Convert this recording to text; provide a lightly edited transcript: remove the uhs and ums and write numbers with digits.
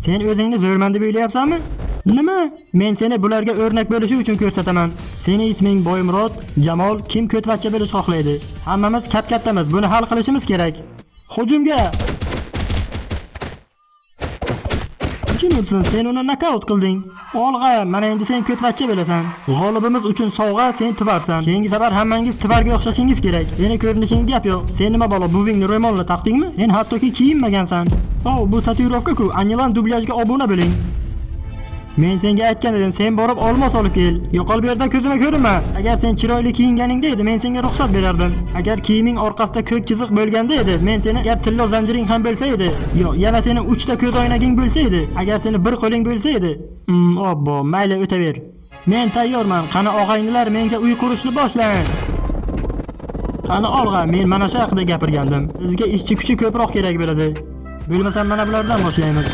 Sen o'zingni zo'rman deb o'ylayapsanmi? Nima? Men seni bularga o'rnak bo'lishi uchun ko'rsataman. Seni isming Boymurod, Jamol, kim ko'tvachcha bo'lish xohlaydi? Hammamiz kattamiz, buni hal qilishimiz kerak. Hujumga! Kim ursin, sen uni nokaut qilding. Olg'a, mana endi sen ko'tvachcha bo'lasan. G'olibimiz uchun sovg'a, sen tivarsan. Keyingi safar hammangiz tivarga o'xshashingiz kerak. Seni ko'rinishing gap yo'q. Sen nima bola, buvingni ro'molni taqdingmi? Sen hattoki kiyinmagansan. Bu tatuirovka-ku, Anilan dublyajga obuna bo'ling. Men senga aytgan edim, sen borib olmos olib kel. Yo'qol bu yerdan ko'zima ko'rinma. Agar sen chiroyli kiyinganingda edi, men senga ruxsat berardim. Agar kiyiming orqasida ko'k chiziq bo'lganda edi, men seni agar tillo zanjiring ham bo'lsa edi, yo'q, yana seni 3 ta ko'z oynaging bo'lsa edi, agar seni bir qo'ling bo'lsa edi. Obbo, mayli o'taver. Men tayyorman. Qani og'aynilar, menga uy qurishni boshlang. Qani olg'a, men mana shu haqida gapirgandim. Sizga ishchi kuchi ko'proq kerak bo'ladi. Bo'lmasa mana bulardan boshlaymiz.